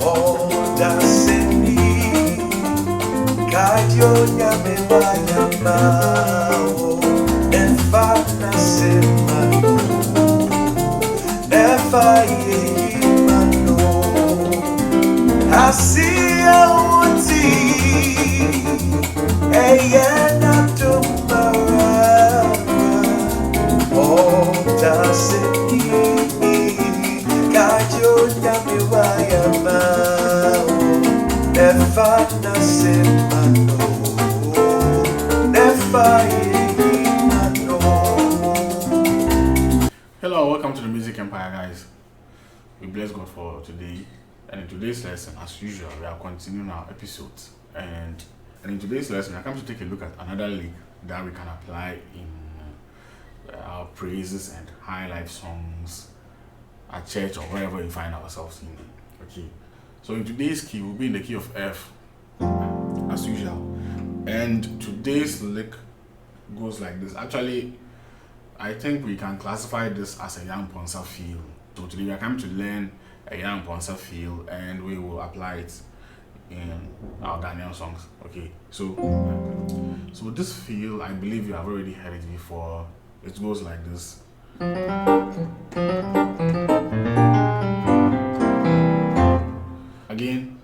Oh, that's in me. Kajo nyame bayama. Nefa na semano. Nefa ye mano. Asiya uti. Eye na tumara. Oh, that's in me. Kajo nyame bayama. Nefa na semano. Nefa ye mano. Hello, welcome to the Music Empire, guys. We bless God for today. And in today's lesson, as usual, we are continuing our episodes. And in today's lesson, I come to take a look at another lick that we can apply in our praises and high life songs at church or wherever we find ourselves in. Okay. So in today's key, we'll be in the key of F, as usual. And today's lick goes like this. Actually, I think we can classify this as a Yaa Amponsah feel. So today we are coming to learn a Yaa Amponsah feel, and we will apply it in our Ghanaian songs. Okay, so this feel, I believe you have already heard it before. It goes like this. Again.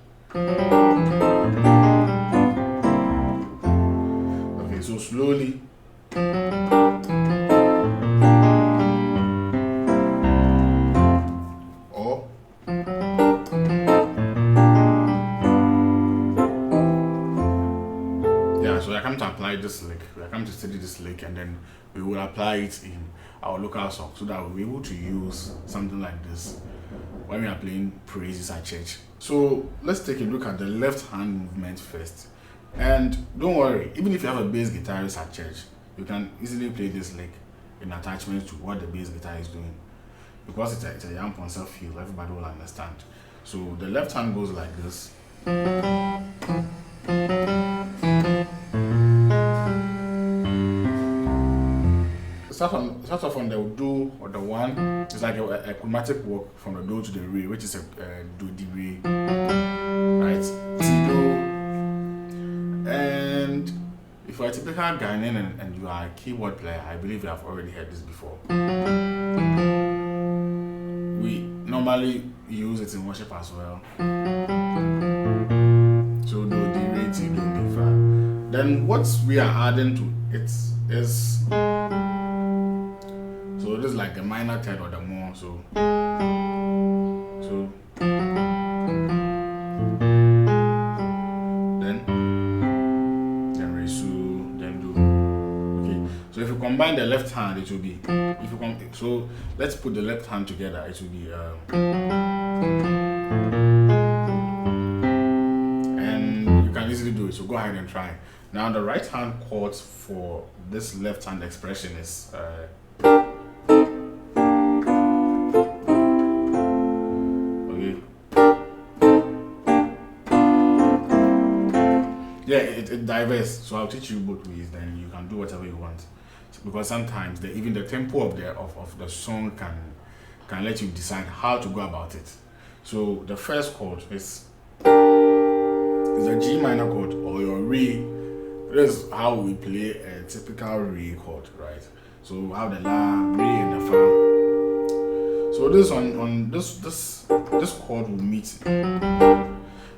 Okay, so slowly. Or yeah, so I come to apply this lick. I come to study this lick, and then we will apply it in our local song so that we'll be able to use something like this when we are playing praises at church. So let's take a look at the left hand movement first. And don't worry, even if you have a bass guitarist at church, you can easily play this lick in attachment to what the bass guitar is doing. Because it's a Yaa Amponsah feel, everybody will understand. So the left hand goes like this. Start off on the do or the one. It's like a chromatic walk from the do to the re, which is a do di re, right? Ti do. And if you're a typical Ghanaian and you are a keyboard player, I believe you have already heard this before. We normally use it in worship as well. So do di re, ti do, mi fa. Then what we are adding to it is. So this is like the minor third or the more. So then re su, then do. Okay. So if you combine the left hand, it will be. So let's put the left hand together. It will be. And you can easily do it. So go ahead and try. Now the right hand chords for this left hand expression is. Yeah, it diverse. So I'll teach you both ways. Then you can do whatever you want. Because sometimes even the tempo of the song can let you decide how to go about it. So the first chord is a G minor chord or your re. This is how we play a typical re chord, right? So we have the la, re, and the fa. So this on this chord will meet.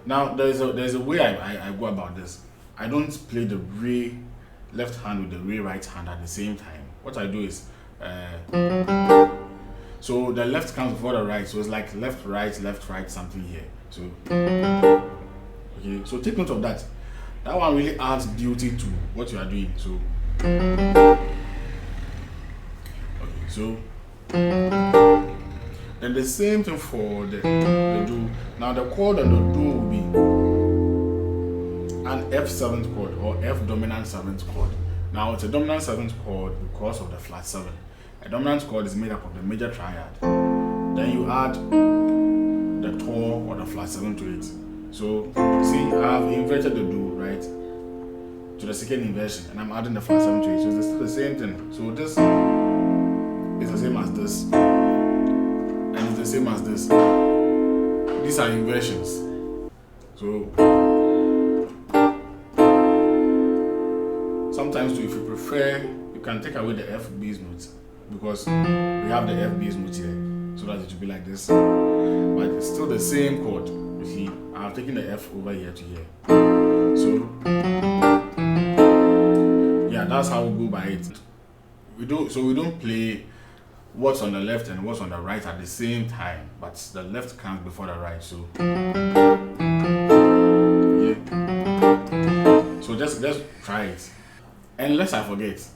Now there's a way I go about this. I don't play the re left hand with the re right hand at the same time. What I do is so the left comes before the right, so it's like left right something here. So okay, so take note of that. That one really adds beauty to what you are doing. So okay, so then the same thing for the do. Now the chord on the do will be an F7th chord or F dominant 7th chord. Now it's a dominant 7th chord because of the flat 7. A dominant chord is made up of the major triad. Then you add the tone or the flat 7 to it. So see, I've inverted the do, right, to the second inversion, and I'm adding the flat 7 to it. So it's still the same thing. So this is the same as this, and it's the same as this. These are inversions. So sometimes too, if you prefer, you can take away the F bass note because we have the F bass note here, so that it will be like this. But it's still the same chord. You see, I've taken the F over here to here. So yeah, that's how we go by it. We don't play what's on the left and what's on the right at the same time, but the left comes before the right. So yeah. So just try it. And lest I forget,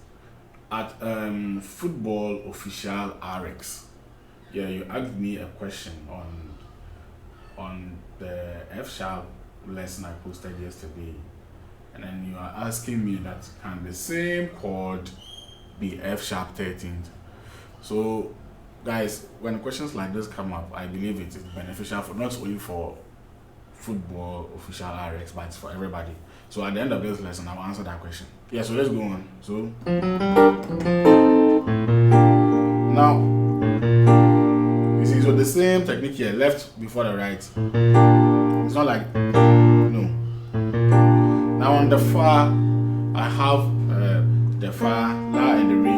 at Football Official RX, yeah, you asked me a question on the F sharp lesson I posted yesterday, and then you are asking me that can the same chord be F sharp 13th? So guys, when questions like this come up, I believe it is beneficial for not only for Football Official RX, but it's for everybody. So at the end of this lesson, I'll answer that question. Yeah, so let's go on. So now you see, so the same technique here, left before the right. It's not like no. Now on the fa, I have the fa, la, and the re.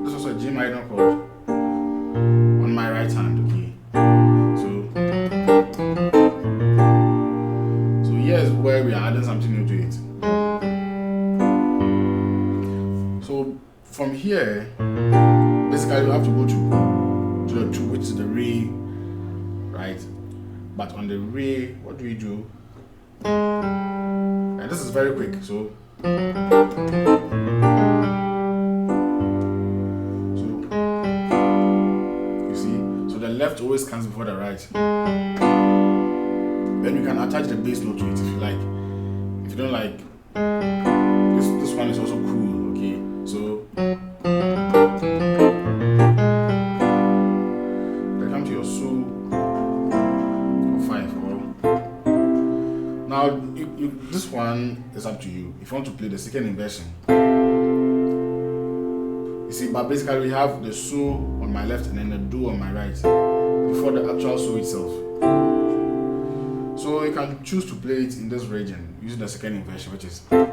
This is also a G minor chord on my right hand. Okay, so here's where we are adding something new to it. So from here, basically you have to go to the 2, which is the re, right? But on the re, what do we do? And this is very quick. So you see, so the left always comes before the right. Then you can attach the bass note to it if you like. If you don't like, this one is also cool. Okay, so then come to your so or 5 or now. This one is up to you. If you want to play the second inversion, you see, but basically we have the so on my left and then the do on my right before the actual so itself. So you can choose to play it in this region using the second inversion, which is, or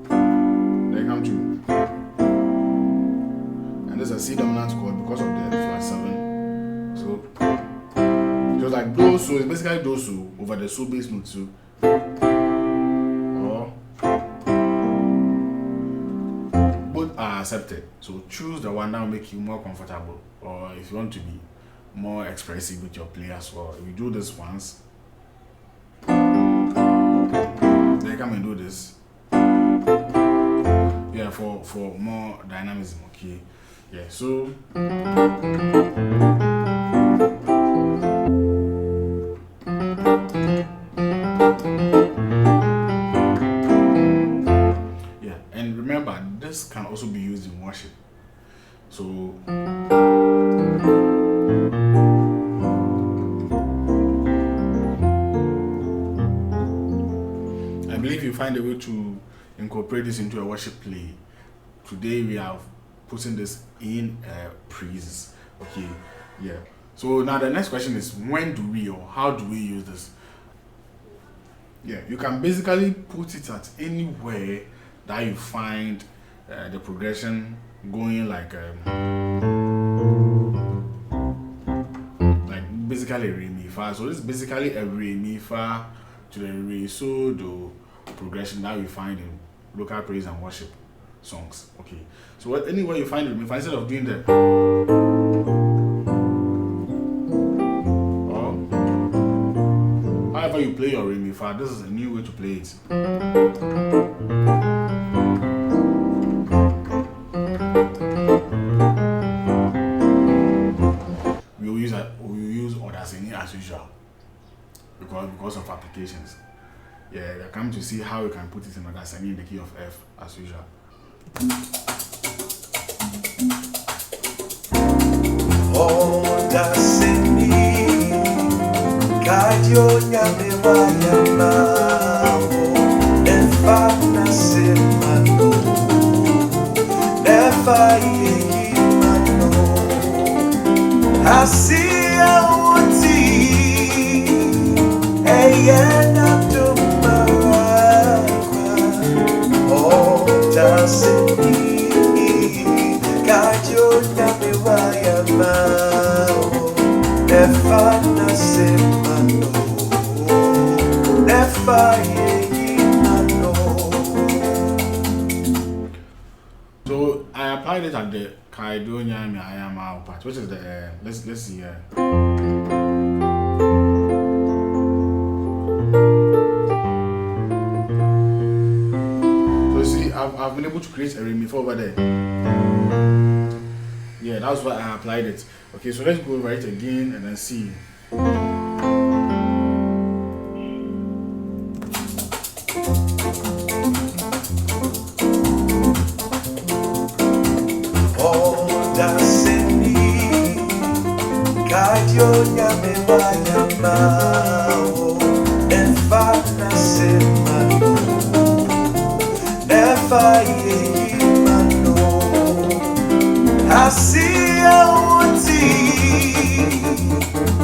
then come to, and there's a C dominant chord because of the flat 7. So just like do so, it's basically do so over the so bass note. So or both are accepted. So choose the one that will make you more comfortable, or if you want to be more expressive with your play as well. If you do this once, then come and do this. Yeah, for more dynamism. Okay. Yeah. So yeah, and remember, this can also be used in worship. So I believe you find a way to incorporate this into a worship play. Today we are putting this in praises. Okay, yeah. So now the next question is, when do we or how do we use this? Yeah, you can basically put it at anywhere that you find the progression going like basically re mi fa. So this is basically a re mi fa to the re so do progression that we find in local praise and worship songs. Okay, so anywhere you find re mi fa, instead of doing the or however you play your re mi fa, this is a new way to play it. We'll use Odasini as usual because of applications. Yeah, you're coming to see how you can put it in Odasini in the key of F as usual. Odasini kayo nyame wayamao nefa nasemano nefa yeyimano Asia uti Eyena tumarakwa Oh dasini Kajo nyame wayamao Nefa nasemano Nefa yeyimano. So I applied it at the Kaido Nyame Ayama part, which is the let's see here. So see, I've been able to create a remix over there. Yeah, that's why I applied it. Okay, so let's go right again and then see. Kajo nyame wayamao Nefa nasemano Nefa yeyimano Asiya uti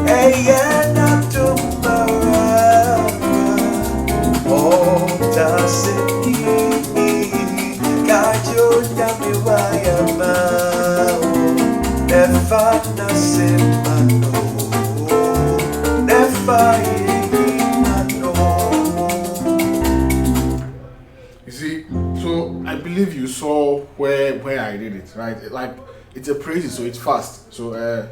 Eyena tumarakwa Oh dasini Kajo nyame wayamao Nefa nasemano Nefa yeyimano. You see, so I believe you saw where I did it, right? Like it's a praise, so it's fast. So that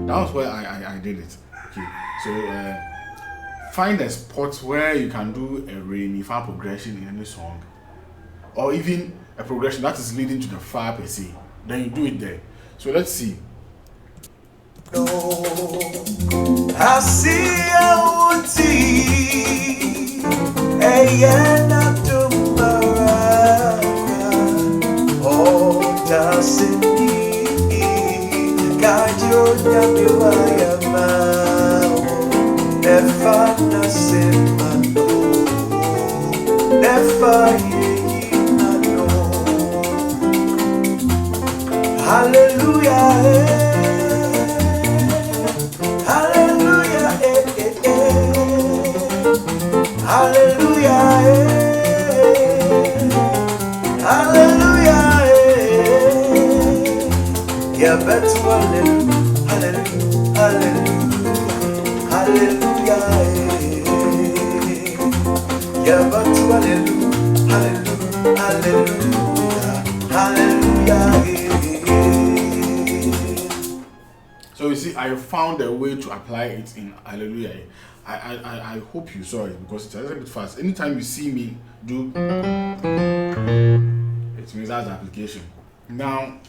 was where I did it. Okay, so find a spot where you can do a re mi fa progression in any song, or even a progression that is leading to the fa per se. Then you do it there. So let's see. No, Asiya uti Eyena tumarakwa Oh dasini Kajo nyame wayamao Nefa nasemano Nefa yeyimano. Hallelujah, hallelujah, hallelujah, hallelujah, yeah, better hallelujah, hallelujah, hallelujah, yeah, better hallelujah, hallelujah, hallelujah. So you see, I found a way to apply it in Hallelujah. I hope you saw it because it's a little bit fast. Anytime you see me do, it means that's the application. Now,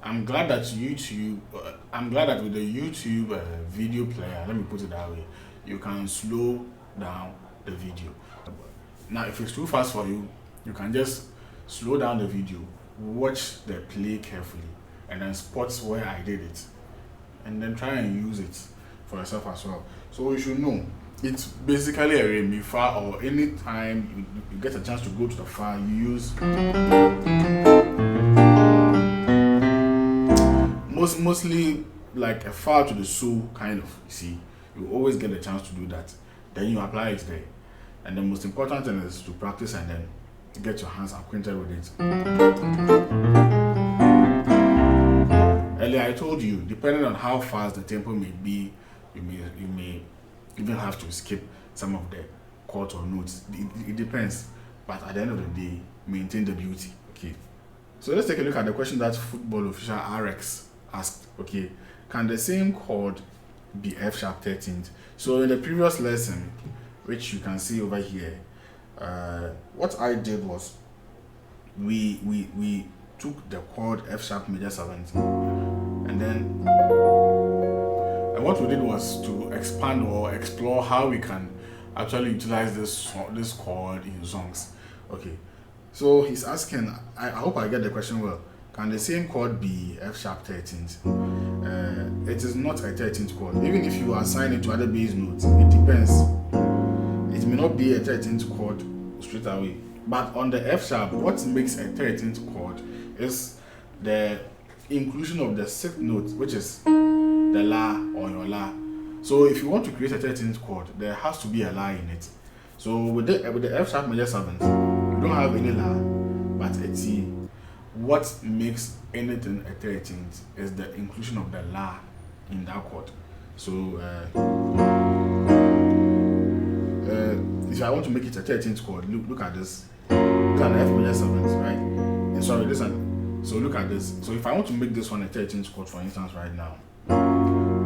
I'm glad that YouTube, I'm glad that with the YouTube video player, let me put it that way, you can slow down the video. Now, if it's too fast for you, you can just slow down the video, watch the play carefully, and then spot where I did it, and then try and use it for yourself as well. So you should know it's basically a re mi fa, or anytime you get a chance to go to the fa, you use mostly like a fa to the so kind of. You see, you always get a chance to do that. Then you apply it there, and the most important thing is to practice and then get your hands acquainted with it. Earlier I told you, depending on how fast the tempo may be, you may even have to skip some of the chords or notes. It depends, but at the end of the day, maintain the beauty. Okay, so let's take a look at the question that football official RX asked. Okay, can the same chord be F sharp 13th? So in the previous lesson, which you can see over here, what I did was we took the chord F sharp major 17, and then what we did was to expand or explore how we can actually utilize this chord in songs. Okay, so he's asking, I hope I get the question well, can the same chord be F sharp 13th? It is not a 13th chord. Even if you assign it to other bass notes, it depends. it may not be a 13th chord straight away. But on the F sharp, what makes a 13th chord is the inclusion of the 6th note, which is the La or your La. So if you want to create a 13th chord, there has to be a La in it. So with the F sharp major 7th, you don't have any La, but a T. What makes anything a 13th is the inclusion of the La in that chord. So if I want to make it a 13th chord, look at this. This is an F major 7th, right? And sorry, this one. So look at this. So if I want to make this one a 13th chord, for instance, right now,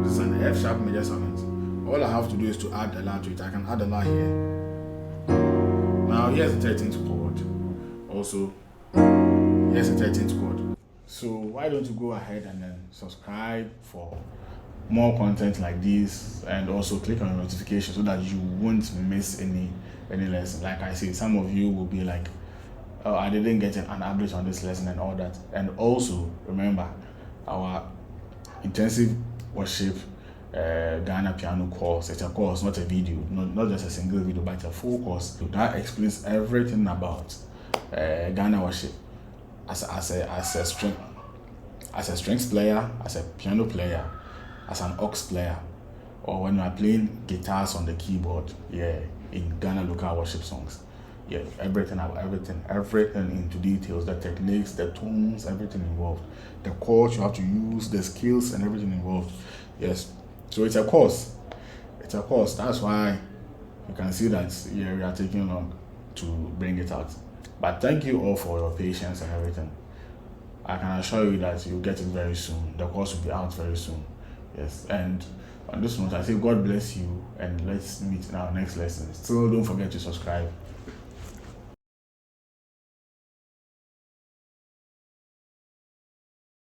this is an F sharp major 7th. All I have to do is to add the La to it. I can add the La here. Now here's the 13th chord. Also, here's the 13th chord. So why don't you go ahead and then subscribe for more content like this, and also click on the notification so that you won't miss any lesson. Like I said, some of you will be like, oh, I didn't get an update on this lesson and all that. And also remember our intensive worship Ghana piano course. It's a course, not a video, not just a single video, but a full course that explains everything about Ghana worship as a strings player, as a piano player, as an aux player, or when you are playing guitars on the keyboard, in Ghana local worship songs. Everything into details, the techniques, the tones, everything involved, the chords you have to use, the skills and everything involved. Yes, so it's a course. That's why you can see that we are taking long to bring it out. But thank you all for your patience and everything. I can assure you that you'll get it very soon. The course will be out very soon. Yes, and on this note, I say God bless you, and let's meet in our next lesson. Still, don't forget to subscribe.